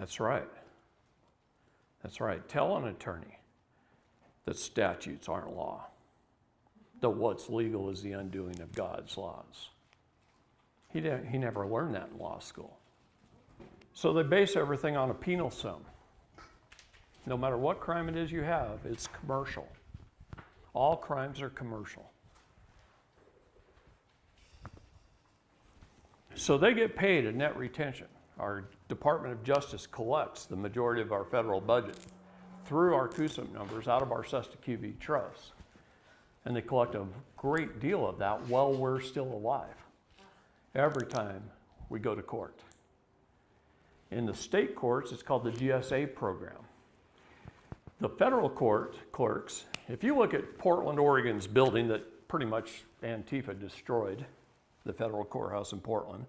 That's right. That's right. Tell an attorney that statutes aren't law, that what's legal is the undoing of God's laws. He never learned that in law school. So they base everything on a penal sum. No matter what crime it is you have, it's commercial. All crimes are commercial. So they get paid a net retention. Our Department of Justice collects the majority of our federal budget through our CUSIP numbers out of our Sesta QV Trust. And they collect a great deal of that while we're still alive, every time we go to court. In the state courts, it's called the GSA program. The federal court clerks, if you look at Portland, Oregon's building that pretty much Antifa destroyed, the federal courthouse in Portland,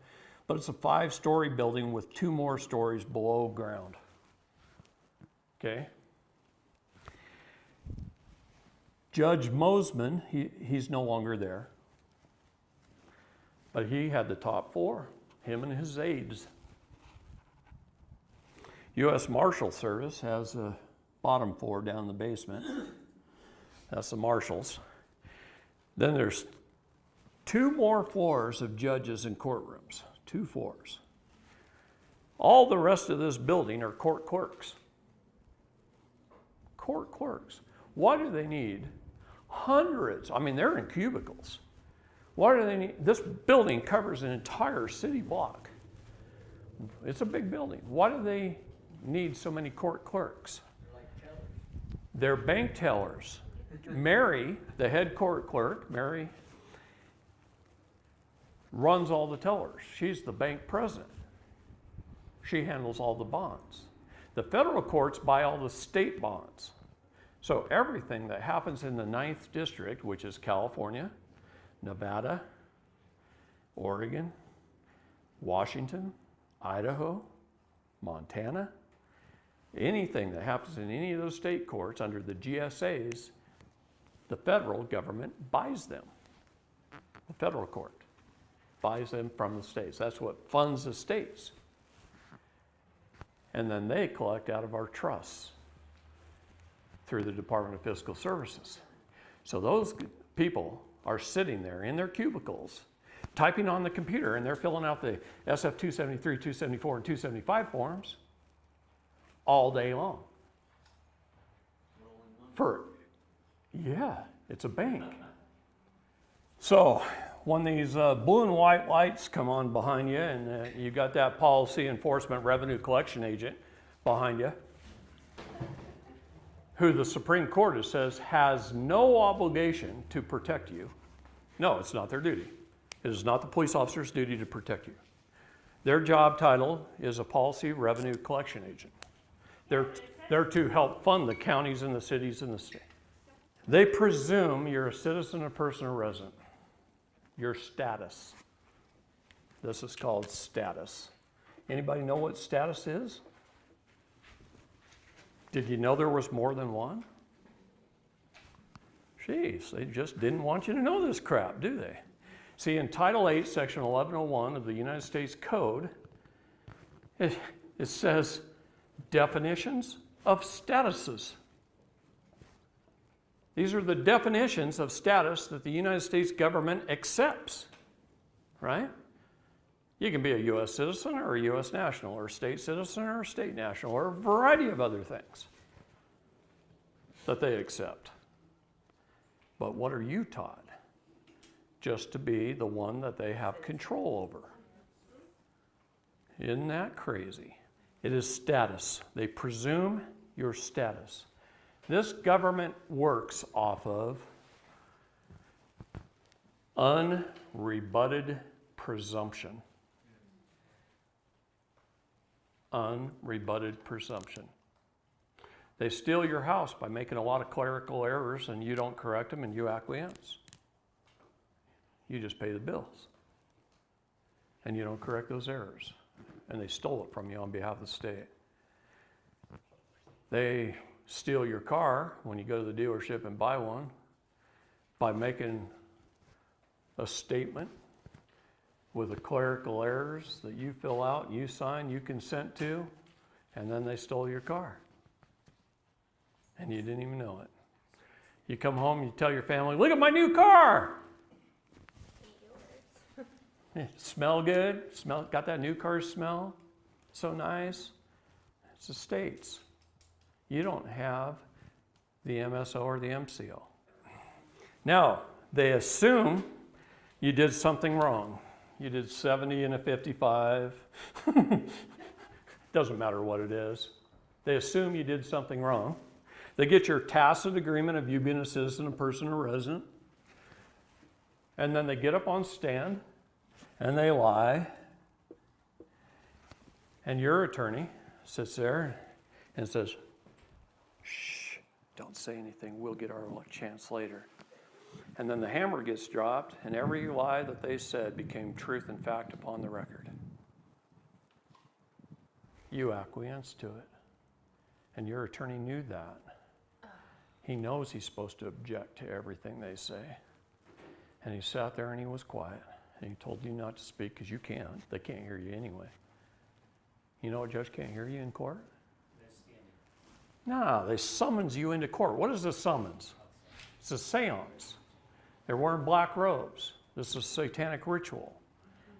but it's a 5-story building with 2 more stories below ground. Okay? Judge Mosman, he's no longer there, but he had the top 4, him and his aides. U.S. Marshal Service has a bottom 4 down in the basement. That's the marshals. Then there's 2 more floors of judges and courtrooms, 2 floors. All the rest of this building are court clerks. Court clerks. Why do they need hundreds? I mean, they're in cubicles. Why do they need? This building covers an entire city block. It's a big building. Why do they need so many court clerks? They're bank tellers. Mary, the head court clerk, Mary, runs all the tellers. She's the bank president. She handles all the bonds. The federal courts buy all the state bonds. So everything that happens in the 9th District, which is California, Nevada, Oregon, Washington, Idaho, Montana, anything that happens in any of those state courts under the GSAs, the federal government buys them. The federal court buys them from the states. That's what funds the states. And then they collect out of our trusts through the Department of Fiscal Services. So those people are sitting there in their cubicles, typing on the computer, and they're filling out the SF 273, 274, and 275 forms all day long. Yeah, it's a bank. So when these blue and white lights come on behind you and you got that policy enforcement revenue collection agent behind you, who the Supreme Court says has no obligation to protect you. No, it's not their duty. It is not the police officer's duty to protect you. Their job title is a policy revenue collection agent. They're to help fund the counties and the cities and the state. They presume you're a citizen, a person, or resident. Your status. This is called status. Anybody know what status is? Did you know there was more than one? Jeez, they just didn't want you to know this crap, do they? See, in Title 8, Section 1101 of the United States Code, it says definitions of statuses. These are the definitions of status that the United States government accepts, right? You can be a U.S. citizen or a U.S. national or a state citizen or a state national or a variety of other things that they accept. But what are you taught? Just to be the one that they have control over. Isn't that crazy? It is status. They presume your status. This government works off of unrebutted presumption. Unrebutted presumption. They steal your house by making a lot of clerical errors and you don't correct them and you acquiesce. You just pay the bills. And you don't correct those errors. And they stole it from you on behalf of the state. They steal your car when you go to the dealership and buy one by making a statement with the clerical errors that you fill out, you sign, you consent to, And then they stole your car. And you didn't even know it. You come home, you tell your family, look at my new car. Smell good? Got that new car smell? So nice. It's the States. You don't have the MSO or the MCO. Now, they assume you did something wrong. You did 70 and a 55. Doesn't matter what it is. They assume you did something wrong. They get your tacit agreement of you being a citizen, a person, a resident. And then they get up on stand and they lie. And your attorney sits there and says, shh, don't say anything. We'll get our chance later. And then the hammer gets dropped, and every lie that they said became truth and fact upon the record. You acquiesced to it. And your attorney knew that. He knows he's supposed to object to everything they say. And he sat there and he was quiet. And he told you not to speak because you can't. They can't hear you anyway. You know a judge can't hear you in court? No, they summons you into court. What is a summons? It's a seance. They're wearing black robes. This is a satanic ritual.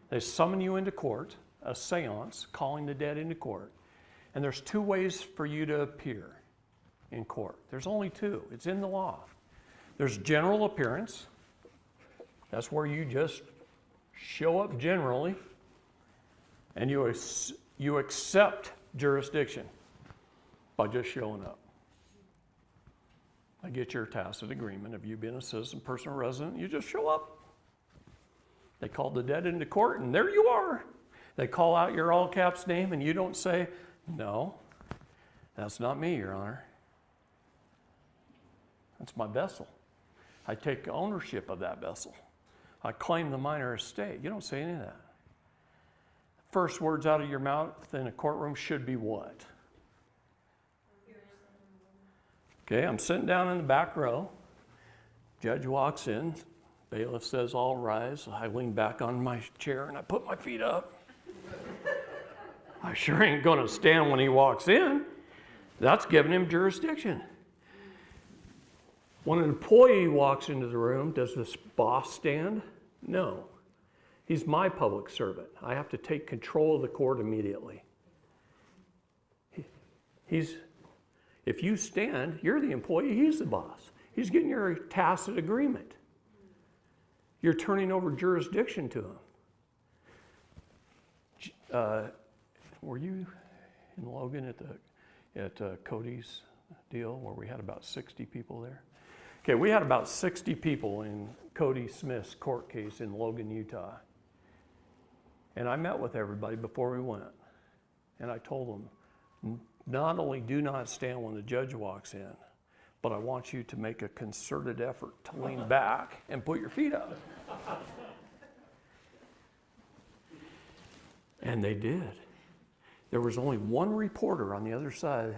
They summon you into court, a seance, calling the dead into court. And there's two ways for you to appear in court. There's only two. It's in the law. There's general appearance. That's where you just show up generally and you accept jurisdiction by just showing up. I get your tacit agreement of you being a citizen, person, or resident. You just show up. They call the dead into court, and there you are. They call out your all caps name, and you don't say, no, that's not me, Your Honor. That's my vessel. I take ownership of that vessel. I claim the minor estate. You don't say any of that. First words out of your mouth in a courtroom should be what? Okay, I'm sitting down in the back row. Judge walks in. Bailiff says, all rise. I lean back on my chair and I put my feet up. I sure ain't going to stand when he walks in. That's giving him jurisdiction. When an employee walks into the room, does this boss stand? No. He's my public servant. I have to take control of the court immediately. If you stand, you're the employee, he's the boss. He's getting your tacit agreement. You're turning over jurisdiction to him. Were you in Logan at Cody's deal where we had about 60 people there? Okay, we had about 60 people in Cody Smith's court case in Logan, Utah. And I met with everybody before we went. And I told them, not only do not stand when the judge walks in, but I want you to make a concerted effort to lean back and put your feet up. And they did. There was only one reporter on the other side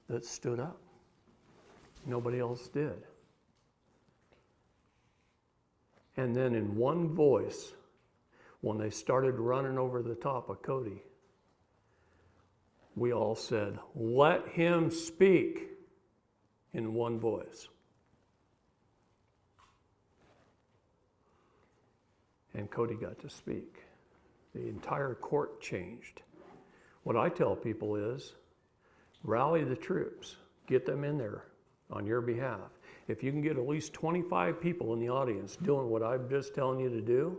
that stood up. Nobody else did. And then in one voice, when they started running over the top of Cody, we all said, let him speak, in one voice. And Cody got to speak. The entire court changed. What I tell people is, rally the troops, get them in there on your behalf. If you can get at least 25 people in the audience doing what I'm just telling you to do,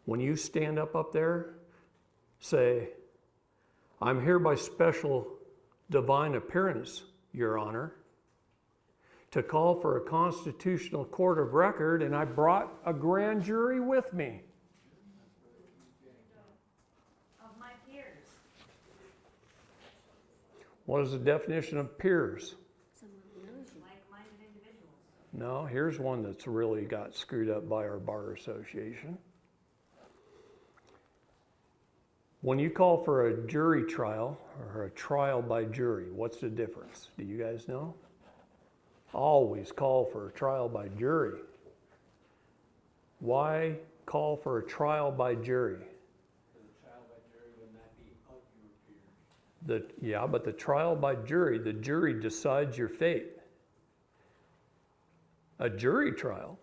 when you stand up there, say, I'm here by special divine appearance, Your Honor, to call for a constitutional court of record, and I brought a grand jury with me. Of my peers. What is the definition of peers? Like-minded individuals. No, here's one that's really got screwed up by our bar association. When you call for a jury trial or a trial by jury, what's the difference? Do you guys know? Always call for a trial by jury. Why call for a trial by jury? Because a trial by jury would not be of your peers. Yeah, but the trial by jury, the jury decides your fate. A jury trial,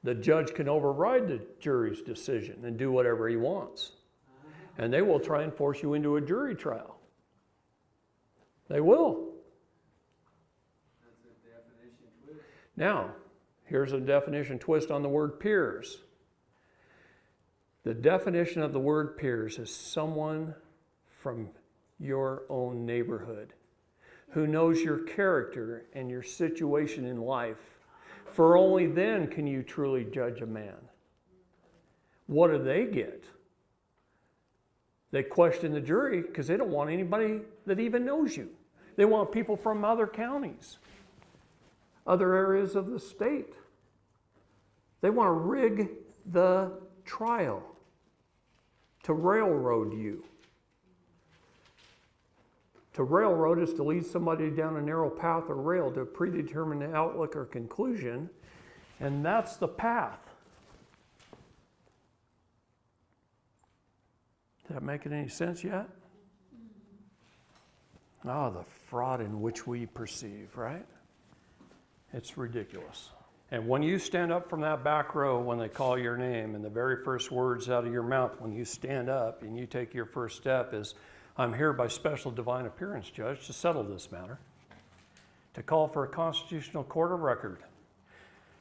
the judge can override the jury's decision and do whatever he wants. And they will try and force you into a jury trial. They will. That's a definition twist. Now, here's a definition twist on the word peers. The definition of the word peers is someone from your own neighborhood who knows your character and your situation in life. For only then can you truly judge a man. What do they get? They question the jury because they don't want anybody that even knows you. They want people from other counties, other areas of the state. They want to rig the trial to railroad you. To railroad is to lead somebody down a narrow path or rail to a predetermined outlook or conclusion, and that's the path. Did that make any sense yet? Oh, the fraud in which we perceive, right? It's ridiculous. And when you stand up from that back row when they call your name, and the very first words out of your mouth when you stand up and you take your first step is, I'm here by special divine appearance, Judge, to settle this matter, to call for a constitutional court of record,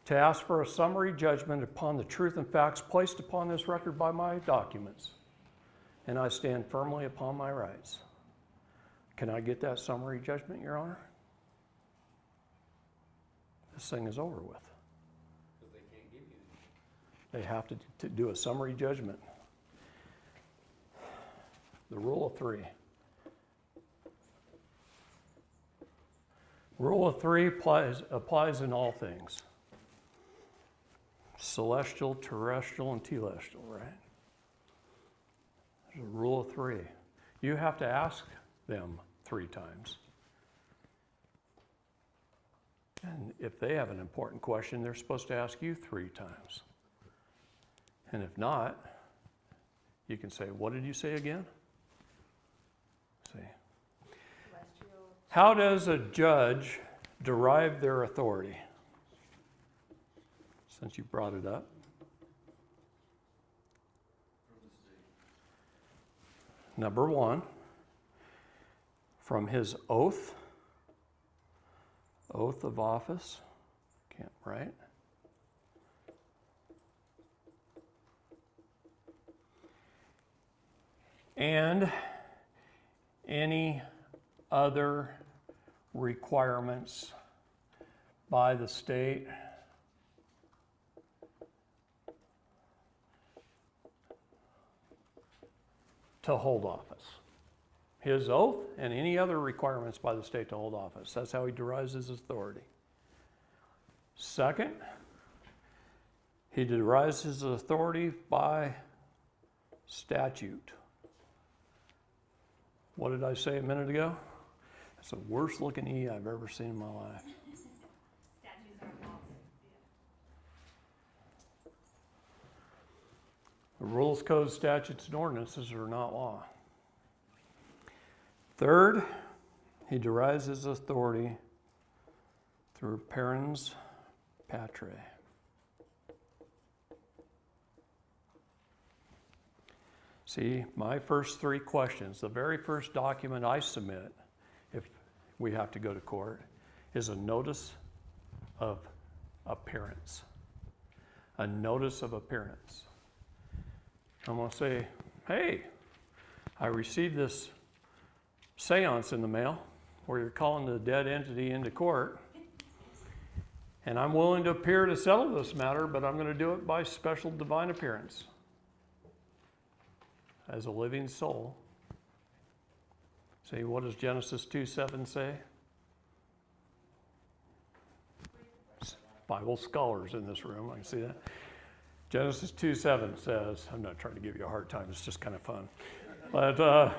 to ask for a summary judgment upon the truth and facts placed upon this record by my documents, and I stand firmly upon my rights. Can I get that summary judgment, Your Honor? This thing is over with. Because they can't give you that. They have to do a summary judgment. The rule of three. Rule of three applies in all things. Celestial, terrestrial, and telestial, right? There's a rule of three. You have to ask them 3 times. And if they have an important question, they're supposed to ask you 3 times. And if not, you can say, what did you say again? See. How does a judge derive their authority? Since you brought it up. Number 1, from his oath of office, can't write. And any other requirements by the state to hold office. His oath and any other requirements by the state to hold office. That's how he derives his authority. Second, he derives his authority by statute. What did I say a minute ago? That's the worst looking E I've ever seen in my life. Statutes are false. The rules, codes, statutes, and ordinances are not law. Third, he derives his authority through parens patriae. See, my first 3 questions, the very first document I submit, if we have to go to court, is a notice of appearance. A notice of appearance. I'm going to say, hey, I received this seance in the mail where you're calling the dead entity into court, and I'm willing to appear to settle this matter, but I'm going to do it by special divine appearance as a living soul. See, what does Genesis 2:7 say? Bible scholars in this room, I can see that. Genesis 2:7 says, I'm not trying to give you a hard time, it's just kind of fun. But,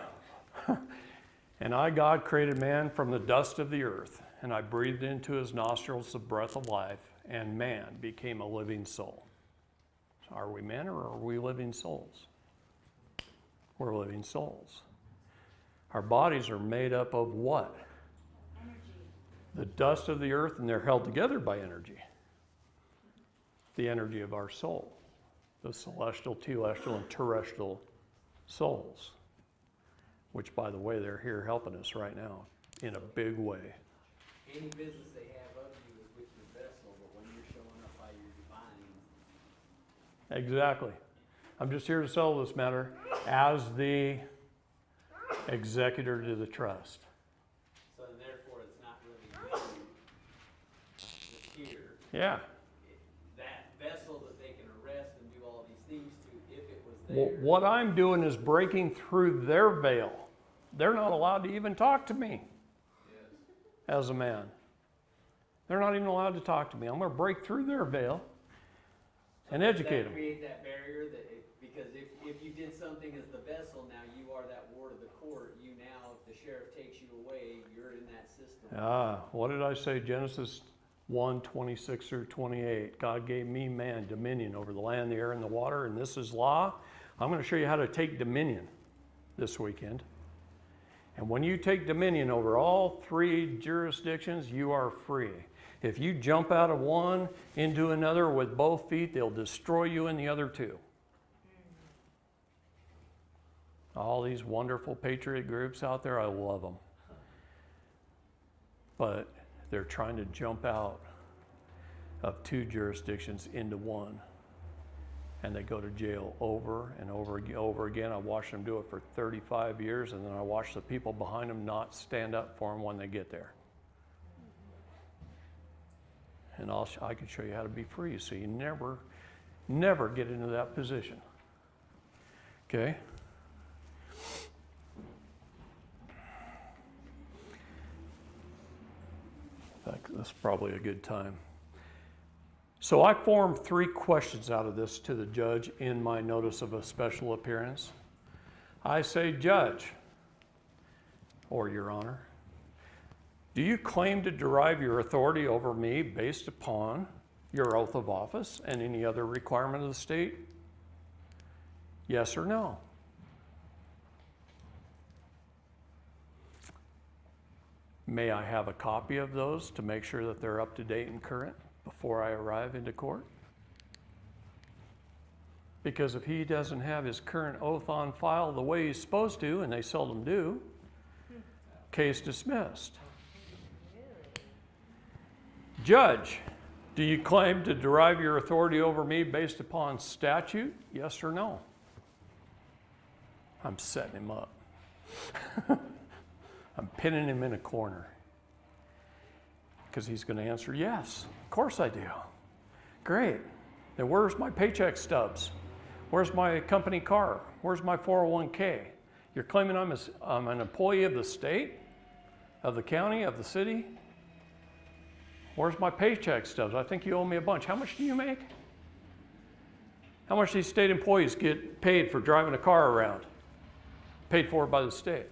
and I, God, created man from the dust of the earth, and I breathed into his nostrils the breath of life, and man became a living soul. So are we men or are we living souls? We're living souls. Our bodies are made up of what? Energy. The dust of the earth, and they're held together by energy. The energy of our soul, the celestial, telestial, and terrestrial souls, which, by the way, they're here helping us right now in a big way. Any business they have of you is with your vessel, but when you're showing up by your divine, Exactly. I'm just here to settle this matter as the executor to the trust. so therefore it's not really you, it's here. Yeah. That vessel that they can arrest and do all these things to, if it was there. What I'm doing is breaking through their veil. They're not allowed to even talk to me Yes. as a man. They're not even allowed to talk to me. I'm going to break through their veil and educate them. Does that create that barrier because if you did something as the vessel, now you are that ward of the court. You now, if the sheriff takes you away, you're in that system. What did I say? Genesis 1:26 through 28. God gave me, man, dominion over the land, the air, and the water, and this is law. I'm going to show you how to take dominion this weekend. And when you take dominion over all three jurisdictions, you are free. If you jump out of one into another with both feet, they'll destroy you in the other two. All these wonderful patriot groups out there, I love them. But they're trying to jump out of two jurisdictions into one. And they go to jail over and over again. I watched them do it for 35 years, and then I watched the people behind them not stand up for them when they get there. And I can show you how to be free, so you never get into that position. Okay? That's probably a good time. So I formed 3 questions out of this to the judge in my notice of a special appearance. I say, Judge, or Your Honor, do you claim to derive your authority over me based upon your oath of office and any other requirement of the state? Yes or no? May I have a copy of those to make sure that they're up to date and current before I arrive into court? Because if he doesn't have his current oath on file the way he's supposed to, and they seldom do, case dismissed. Judge, do you claim to derive your authority over me based upon statute? Yes or no? I'm setting him up. I'm pinning him in a corner because he's going to answer, yes, of course I do. Great. Then where's my paycheck stubs? Where's my company car? Where's my 401k? You're claiming I'm an employee of the state, of the county, of the city? Where's my paycheck stubs? I think you owe me a bunch. How much do you make? How much do these state employees get paid for driving a car around? Paid for by the state.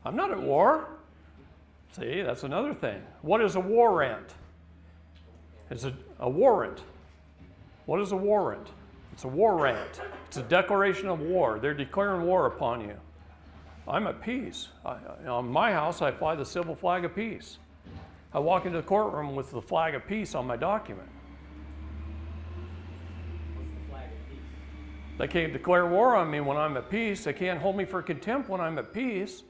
I'm not at war. See, that's another thing. What is a warrant? It's a warrant. What is a warrant? It's a warrant. It's a declaration of war. They're declaring war upon you. I'm at peace. On my house, I fly the civil flag of peace. I walk into the courtroom with the flag of peace on my document. What's the flag of peace? They can't declare war on me when I'm at peace. They can't hold me for contempt when I'm at peace.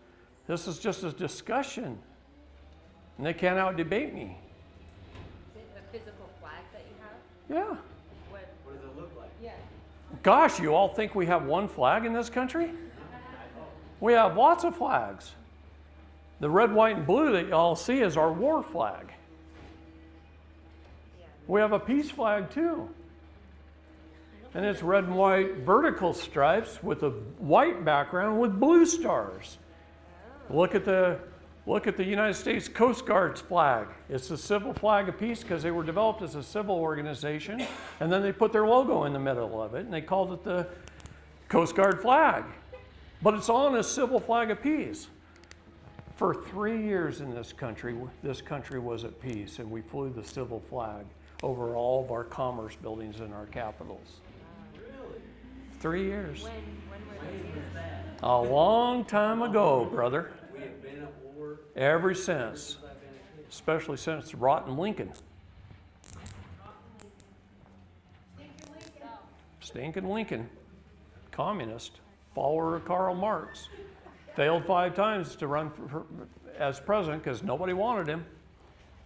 This is just a discussion. And they can't out-debate me. Is it a physical flag that you have? Yeah. What does it look like? Yeah. Gosh, you all think we have one flag in this country? We have lots of flags. The red, white, and blue that you all see is our war flag. Yeah. We have a peace flag too. And it's red and white vertical stripes with a white background with blue stars. Look at the United States Coast Guard's flag. It's the civil flag of peace because they were developed as a civil organization, and then they put their logo in the middle of it, and they called it the Coast Guard flag. But it's on a civil flag of peace. For 3 years in this country was at peace, and we flew the civil flag over all of our commerce buildings in our capitals. Really? 3 years. When were those years? A long time ago, brother. We have been at war Ever since. since I've been a kid. Especially since rotten Lincoln. Stinking Lincoln, communist, follower of Karl Marx. Failed 5 times to run as president because nobody wanted him.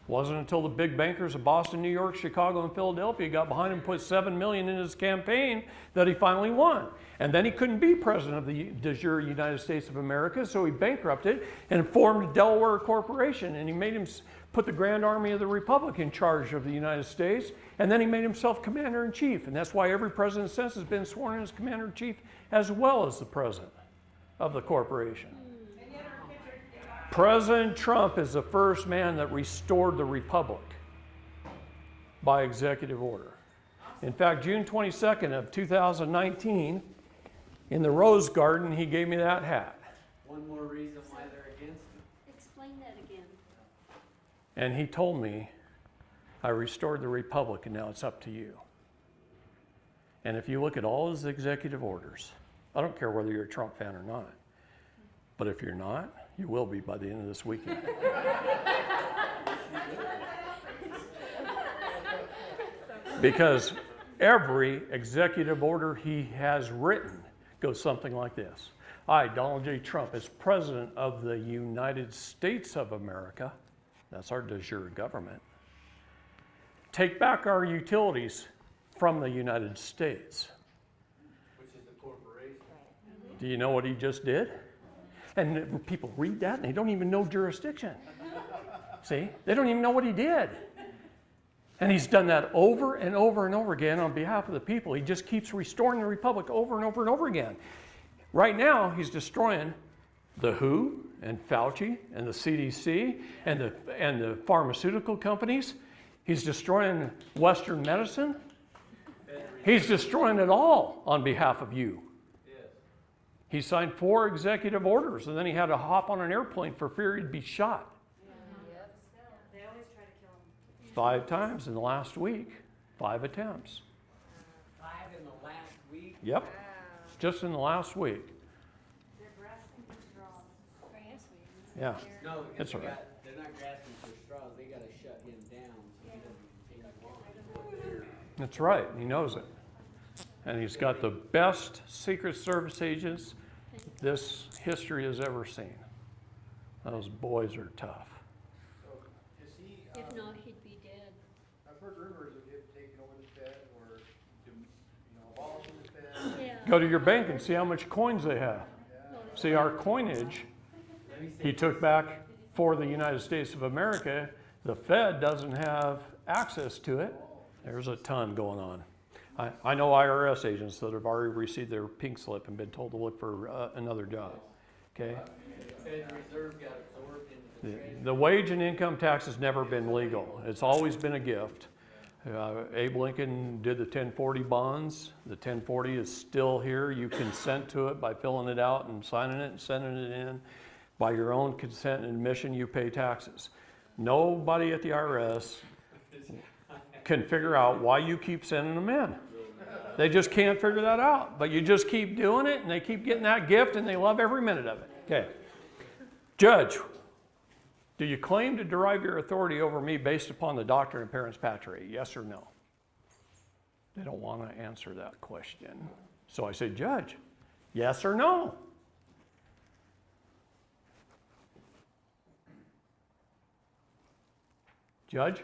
Wasn't until the big bankers of Boston, New York, Chicago, and Philadelphia got behind him and put $7 million in his campaign that he finally won. And then he couldn't be president of the de jure United States of America, so he bankrupted and formed a Delaware corporation. And he made him put the Grand Army of the Republic in charge of the United States. And then he made himself commander-in-chief. And that's why every president since has been sworn in as commander-in-chief as well as the president of the corporation. President Trump is the first man that restored the republic by executive order. In fact, June 22nd of 2019, in the Rose Garden, he gave me that hat. One more reason why they're against it. Explain that again. And he told me, I restored the republic and now it's up to you. And if you look at all his executive orders, I don't care whether you're a Trump fan or not, but if you're not, you will be by the end of this weekend. Because every executive order he has written goes something like this. I, Donald J. Trump, as President of the United States of America, that's our de jure government, take back our utilities from the United States. Which is the corporation. Do you know what he just did? And people read that and they don't even know jurisdiction. See? They don't even know what he did. And he's done that over and over and over again on behalf of the people. He just keeps restoring the republic over and over and over again. Right now, he's destroying the WHO and Fauci and the CDC and the pharmaceutical companies. He's destroying Western medicine. He's destroying it all on behalf of you. He signed 4 executive orders, and then he had to hop on an airplane for fear he'd be shot. They always try to kill him. 5 times in the last week, 5 attempts. 5 in the last week. Yep, just in the last week. They're grasping for straws. Yeah, No, That's because all right. they're not grasping for straws. They got to shut him down so he doesn't continue on. that's right. He knows it. And he's got the best Secret Service agents this history has ever seen. Those boys are tough. So, is he, If not, he'd be dead. I've heard rumors of him taking over the Fed or, abolishing the Fed. Yeah. Go to your bank and see how much coins they have. See, our coinage he took back for the United States of America. The Fed doesn't have access to it. There's a ton going on. I know IRS agents that have already received their pink slip and been told to look for another job. Okay? The Fed Reserve got absorbed into the Treasury. The wage and income tax has never been legal. It's always been a gift. Abe Lincoln did the 1040 bonds. The 1040 is still here. You consent to it by filling it out and signing it and sending it in. By your own consent and admission, you pay taxes. Nobody at the IRS can figure out why you keep sending them in. They just can't figure that out. But you just keep doing it, and they keep getting that gift, and they love every minute of it. Okay. Judge, do you claim to derive your authority over me based upon the doctrine of parens patriae? Yes or no? They don't want to answer that question. So I say, Judge, yes or no? Judge,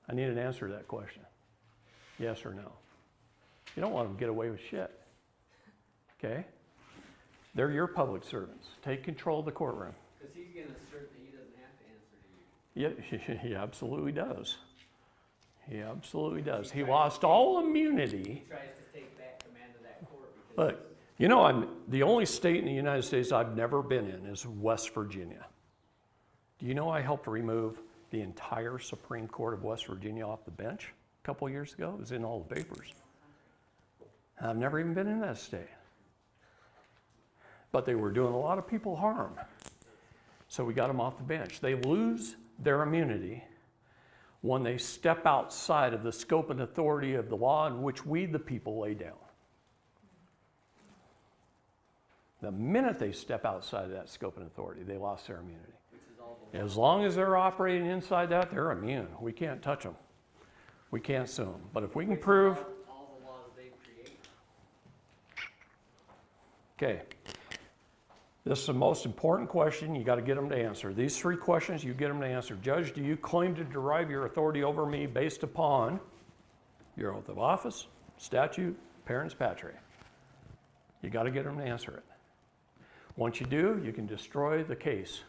I need an answer to that question. Yes or no? You don't want them to get away with shit. Okay? They're your public servants. Take control of the courtroom. Because he's going to assert that he doesn't have to answer to you. Yeah, he absolutely does. He absolutely does. He lost all immunity. He tries to take back command of that court because Look, you know, the only state in the United States I've never been in is West Virginia. Do you know I helped remove the entire Supreme Court of West Virginia off the bench a couple years ago? It was in all the papers. I've never even been in that state. But they were doing a lot of people harm. So we got them off the bench. They lose their immunity when they step outside of the scope and authority of the law in which we, the people, lay down. The minute they step outside of that scope and authority, they lost their immunity. Which is all the As long as they're operating inside that, they're immune. We can't touch them. We can't sue them. But if we can prove, all the laws they've created. okay, this is the most important question. You got to get them to answer. These 3 questions, you get them to answer. Judge, do you claim to derive your authority over me based upon your oath of office, statute, parens patriae? You got to get them to answer it. Once you do, you can destroy the case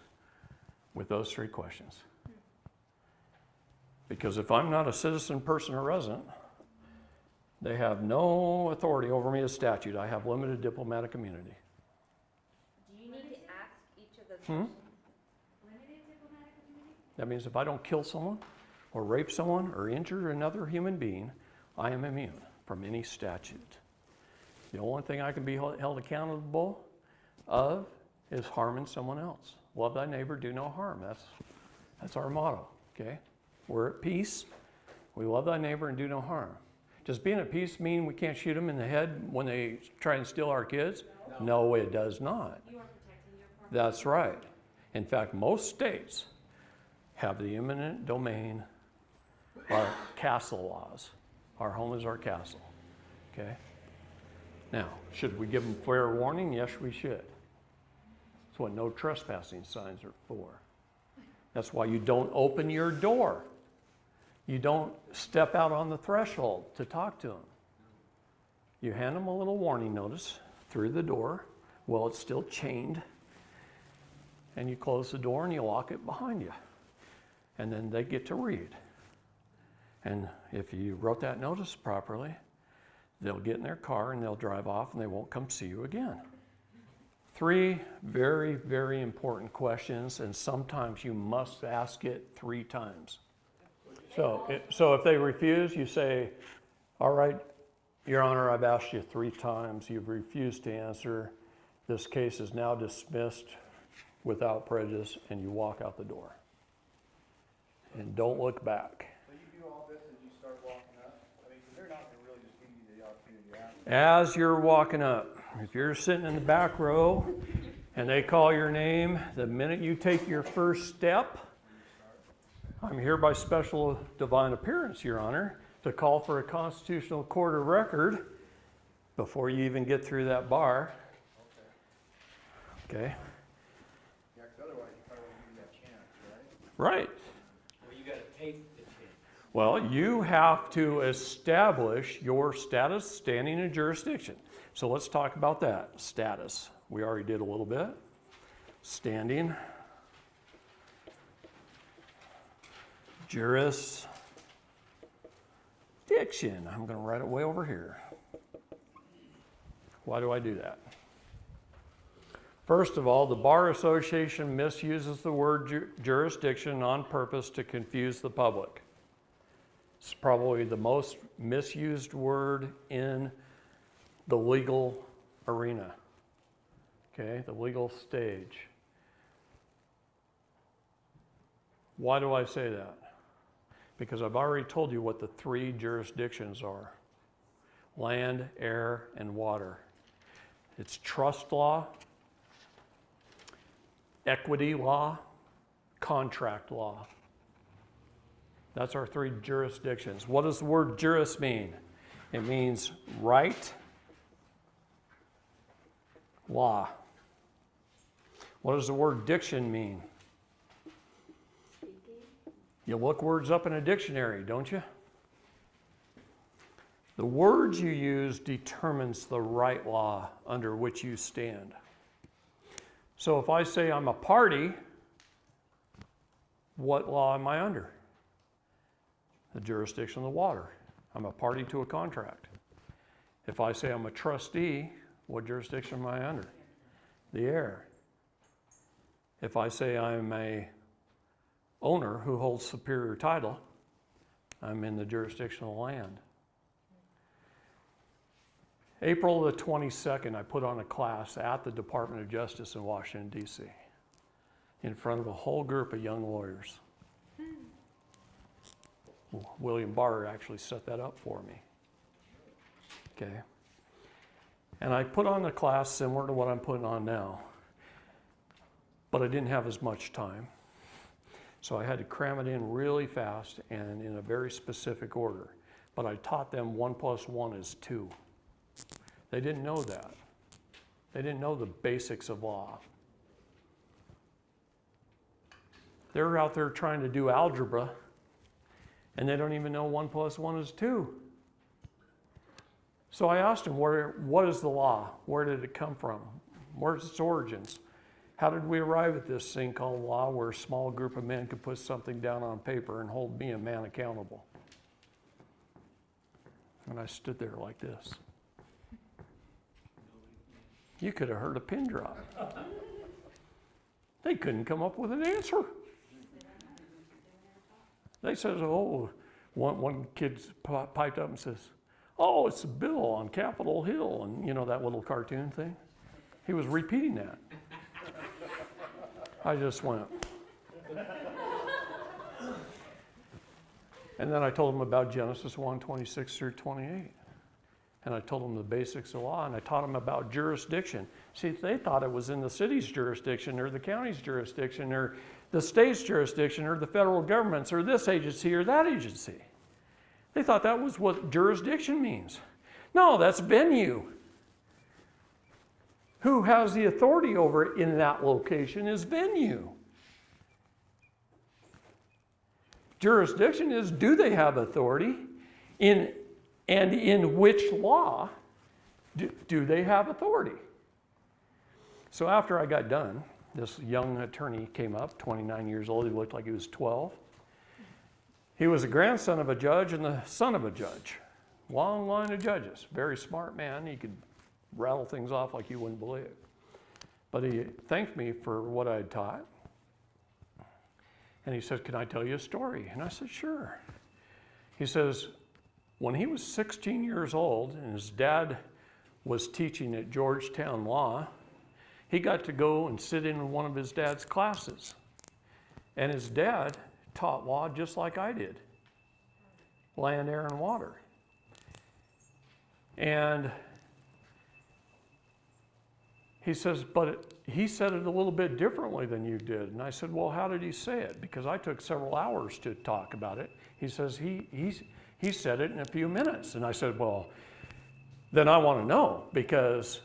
with those 3 questions. Because if I'm not a citizen, person, or resident, they have no authority over me as statute. I have limited diplomatic immunity. Do you need to ask each of those questions? Limited diplomatic immunity? That means if I don't kill someone, or rape someone, or injure another human being, I am immune from any statute. The only thing I can be held accountable of is harming someone else. Love thy neighbor, do no harm. That's our motto, okay? We're at peace. We love thy neighbor and do no harm. Does being at peace mean we can't shoot them in the head when they try and steal our kids? No, it does not. You are protecting your property. That's right. In fact, most states have the eminent domain, our castle laws. Our home is our castle, okay? Now, should we give them fair warning? Yes, we should. That's what no trespassing signs are for. That's why you don't open your door. You don't step out on the threshold to talk to them. You hand them a little warning notice through the door while it's still chained, and you close the door and you lock it behind you. And then they get to read. And if you wrote that notice properly, they'll get in their car and they'll drive off and they won't come see you again. 3 very, very important questions, and sometimes you must ask it 3 times. So if they refuse, you say, all right, Your Honor, I've asked you 3 times. You've refused to answer. This case is now dismissed without prejudice, and you walk out the door. And don't look back. So you do all this as you start walking up? I mean, 'cause they're not gonna really just give you the opportunity to ask. As you're walking up, if you're sitting in the back row and they call your name, the minute you take your first step, I'm here by special divine appearance, Your Honor, to call for a constitutional court of record before you even get through that bar. Okay? Yeah, 'cause otherwise you probably won't give you that chance, right? Right. Well, you gotta take the chance. Well, you have to establish your status, standing, and jurisdiction. So let's talk about that. Status. We already did a little bit. Standing. Jurisdiction. I'm going to write it way over here. Why do I do that? First of all, the Bar Association misuses the word jurisdiction on purpose to confuse the public. It's probably the most misused word in the legal arena, okay, the legal stage. Why do I say that? Because I've already told you what the 3 jurisdictions are: land, air, and water. It's trust law, equity law, contract law. That's our 3 jurisdictions. What does the word juris mean? It means right, law. What does the word diction mean? You look words up in a dictionary, don't you? The words you use determines the right law under which you stand. So if I say I'm a party, what law am I under? The jurisdiction of the water. I'm a party to a contract. If I say I'm a trustee, what jurisdiction am I under? The air. If I say I'm a owner who holds superior title, I'm in the jurisdiction of the land. April the 22nd, I put on a class at the Department of Justice in Washington, D.C. in front of a whole group of young lawyers. William Barr actually set that up for me. Okay. And I put on a class similar to what I'm putting on now, but I didn't have as much time. So I had to cram it in really fast and in a very specific order. But I taught them 1 + 1 is 2. They didn't know that. They didn't know the basics of law. They're out there trying to do algebra, and they don't even know 1 + 1 is 2. So I asked them, what is the law? Where did it come from? Where's its origins? How did we arrive at this thing called law where a small group of men could put something down on paper and hold me, a man, accountable? And I stood there like this. You could have heard a pin drop. They couldn't come up with an answer. They says, oh, one kid piped up and says, oh, it's a bill on Capitol Hill. And you know that little cartoon thing? He was repeating that. I just went. And then I told him about Genesis 1, 26 through 28. And I told them the basics of law, and I taught them about jurisdiction. See, they thought it was in the city's jurisdiction or the county's jurisdiction or the state's jurisdiction or the federal government's or this agency or that agency. They thought that was what jurisdiction means. No, that's venue. Who has the authority over it in that location is venue. Jurisdiction is, do they have authority and in which law do they have authority? So after I got done, this young attorney came up, 29 years old. He looked like he was 12. He was a grandson of a judge and the son of a judge. Long line of judges. Very smart man. He could rattle things off like you wouldn't believe. But he thanked me for what I had taught. And he said, can I tell you a story? And I said, sure. He says, when he was 16 years old and his dad was teaching at Georgetown Law, he got to go and sit in one of his dad's classes. And his dad taught law just like I did. Land, air, and water. And he says, but he said it a little bit differently than you did. And I said, well, how did he say it? Because I took several hours to talk about it. He says, he said it in a few minutes. And I said, well, then I want to know, because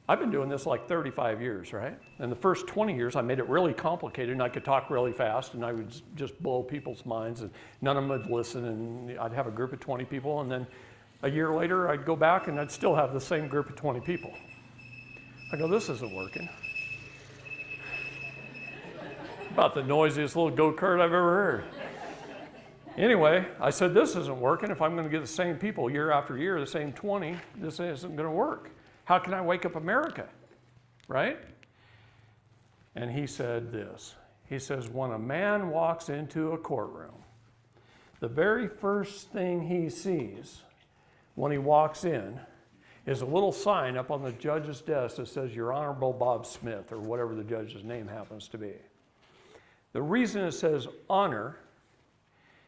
I've been doing this like 35 years, right? And the first 20 years, I made it really complicated, and I could talk really fast, and I would just blow people's minds, and none of them would listen, and I'd have a group of 20 people, and then a year later, I'd go back, and I'd still have the same group of 20 people. I go, this isn't working. About the noisiest little go-kart I've ever heard. Anyway, I said, this isn't working. If I'm going to get the same people year after year, the same 20, this isn't going to work. How can I wake up America, right? And he said this. He says, when a man walks into a courtroom, the very first thing he sees when he walks in is a little sign up on the judge's desk that says, Your Honorable Bob Smith, or whatever the judge's name happens to be. The reason it says honor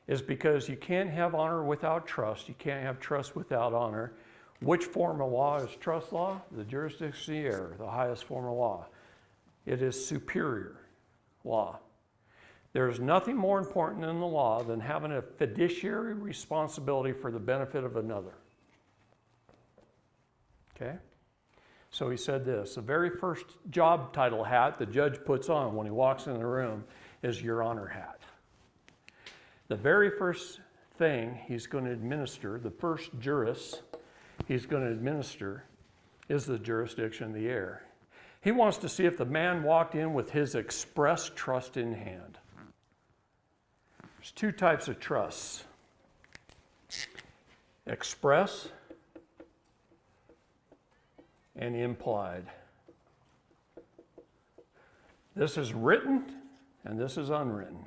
is because you can't have honor without trust. You can't have trust without honor. Which form of law is trust law? The jurisdictiaire, the highest form of law. It is superior law. There's nothing more important in the law than having a fiduciary responsibility for the benefit of another. Okay? So he said this, the very first job title hat the judge puts on when he walks in the room is Your Honor hat. The very first thing he's going to administer, the first juris he's going to administer, is the jurisdiction of the heir. He wants to see if the man walked in with his express trust in hand. There's two types of trusts. Express and implied. This is written and this is unwritten.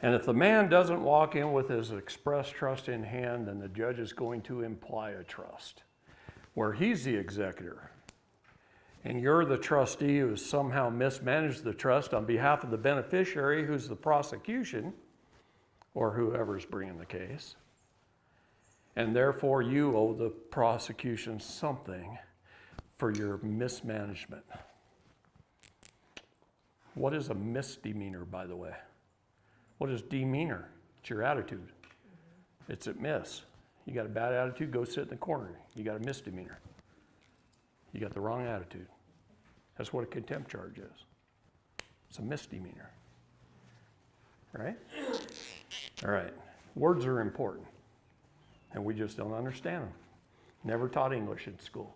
And if the man doesn't walk in with his express trust in hand, then the judge is going to imply a trust, where he's the executor, and you're the trustee who has somehow mismanaged the trust on behalf of the beneficiary, who's the prosecution, or whoever's bringing the case. And therefore you owe the prosecution something for your mismanagement. What is a misdemeanor, by the way? What is demeanor? It's your attitude. It's a miss. You got a bad attitude, go sit in the corner. You got a misdemeanor. You got the wrong attitude. That's what a contempt charge is. It's a misdemeanor. Right? All right. Words are important, and we just don't understand them. Never taught English in school.